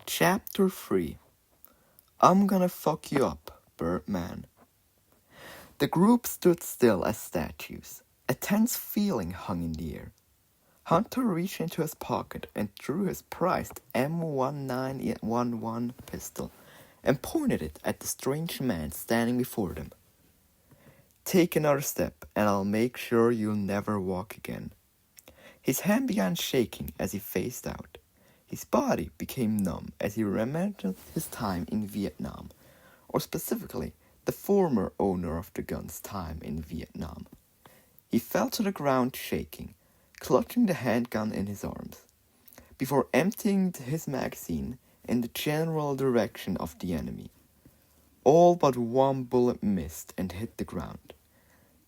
Chapter 3 I'm gonna fuck you up, Birdman. The group stood still as statues. A tense feeling hung in the air. Hunter reached into his pocket and drew his prized M1911 pistol and pointed it at the strange man standing before them. Take another step and I'll make sure you'll never walk again. His hand began shaking as he faced out. His body became numb as he remembered his time in Vietnam, or specifically, the former owner of the gun's time in Vietnam. He fell to the ground shaking, clutching the handgun in his arms, before emptying his magazine in the general direction of the enemy. All but one bullet missed and hit the ground.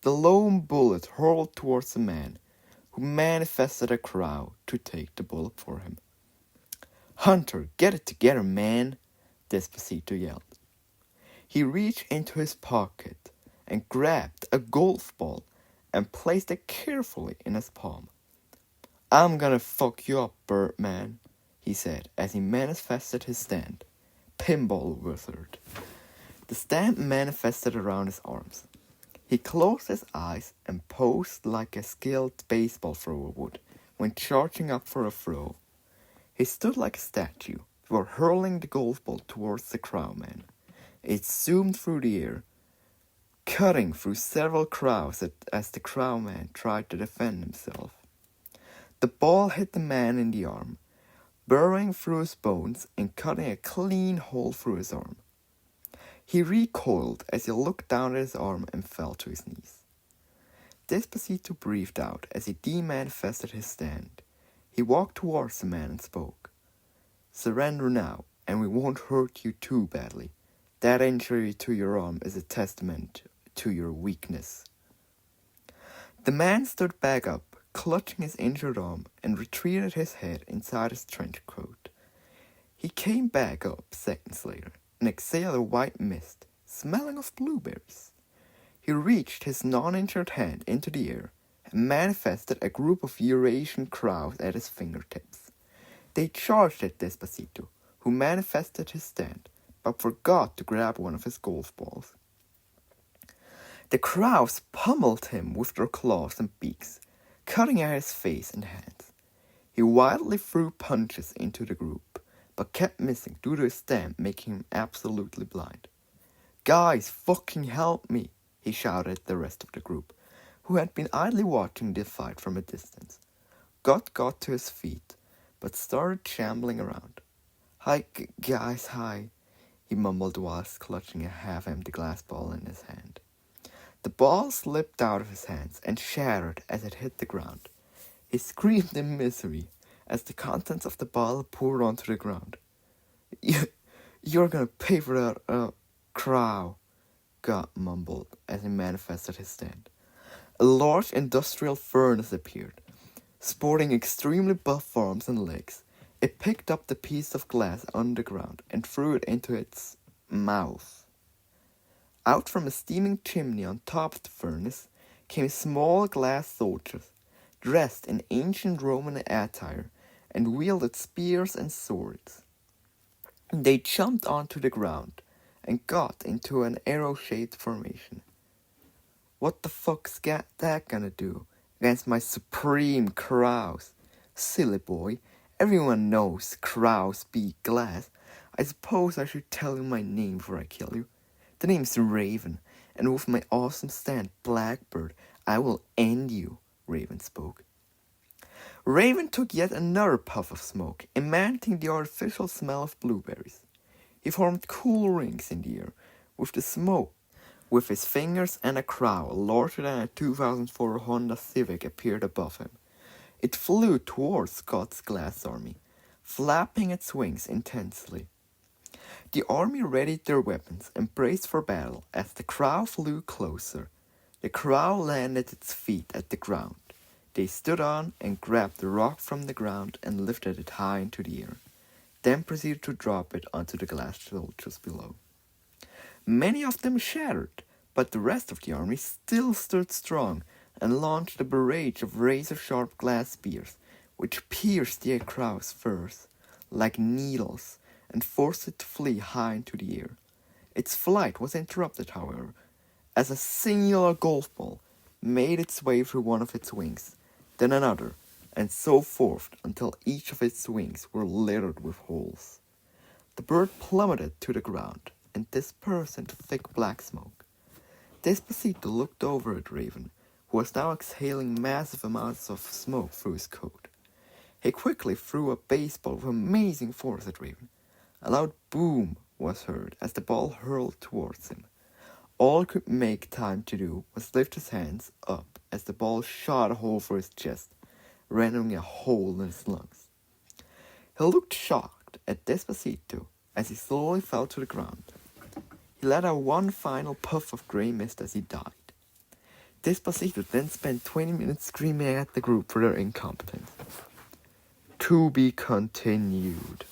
The lone bullet hurled towards the man, who manifested a crowd to take the bullet for him. "Hunter, get it together, man," Despacito yelled. He reached into his pocket and grabbed a golf ball and placed it carefully in his palm. "I'm gonna fuck you up, Birdman," he said as he manifested his stand. Pinball wizard. The stand manifested around his arms. He closed his eyes and posed like a skilled baseball thrower would when charging up for a throw. He stood like a statue before hurling the golf ball towards the crowdman. It zoomed through the air, cutting through several crowds as the crowdman tried to defend himself. The ball hit the man in the arm, burrowing through his bones and cutting a clean hole through his arm. He recoiled as he looked down at his arm and fell to his knees. Despacito breathed out as he demanifested his stand. He walked towards the man and spoke. "Surrender now, and we won't hurt you too badly. That injury to your arm is a testament to your weakness." The man stood back up, clutching his injured arm, and retreated his head inside his trench coat. He came back up seconds later and exhaled a white mist, smelling of blueberries. He reached his non-injured hand into the air and manifested a group of Eurasian crowds at his fingertips. They charged at Despacito, who manifested his stand, but forgot to grab one of his golf balls. The crowds pummeled him with their claws and beaks, cutting at his face and hands. He wildly threw punches into the group, but kept missing due to his stand making him absolutely blind. "Guys, fucking help me," he shouted at the rest of the group, who had been idly watching the fight from a distance. Got to his feet, but started shambling around. "Hi, guys, hi," he mumbled whilst clutching a half-empty glass ball in his hand. The ball slipped out of his hands and shattered as it hit the ground. He screamed in misery as the contents of the bottle poured onto the ground. You're gonna pay for that, crow," God mumbled as he manifested his stand. A large industrial furnace appeared, sporting extremely buff arms and legs. It picked up the piece of glass on the ground and threw it into its mouth. Out from a steaming chimney on top of the furnace came small glass soldiers, dressed in ancient Roman attire and wielded spears and swords. They jumped onto the ground and got into an arrow-shaped formation. "What the fuck's that gonna do against my supreme crows? Silly boy, everyone knows crows beat glass. I suppose I should tell you my name before I kill you. The name's Raven, and with my awesome stand, Blackbird, I will end you," Raven spoke. Raven took yet another puff of smoke, emitting the artificial smell of blueberries. He formed cool rings in the air with the smoke. With his fingers and a crow larger than a 2004 Honda Civic appeared above him. It flew towards Scott's glass army, flapping its wings intensely. The army readied their weapons and braced for battle as the crow flew closer. The crow landed its feet at the ground. They stood on and grabbed the rock from the ground and lifted it high into the air, then proceeded to drop it onto the glass soldiers below. Many of them shattered, but the rest of the army still stood strong and launched a barrage of razor-sharp glass spears, which pierced the crow's furs like needles and forced it to flee high into the air. Its flight was interrupted, however, as a singular golf ball made its way through one of its wings, then another, and so forth until each of its wings were littered with holes. The bird plummeted to the ground and dispersed into thick black smoke. Despacito looked over at Raven, who was now exhaling massive amounts of smoke through his coat. He quickly threw a baseball with amazing force at Raven. A loud boom was heard as the ball hurled towards him. All he could make time to do was lift his hands up as the ball shot a hole through his chest, rendering a hole in his lungs. He looked shocked at Despacito as he slowly fell to the ground. He let out one final puff of grey mist as he died. Despacito then spent 20 minutes screaming at the group for their incompetence. To be continued.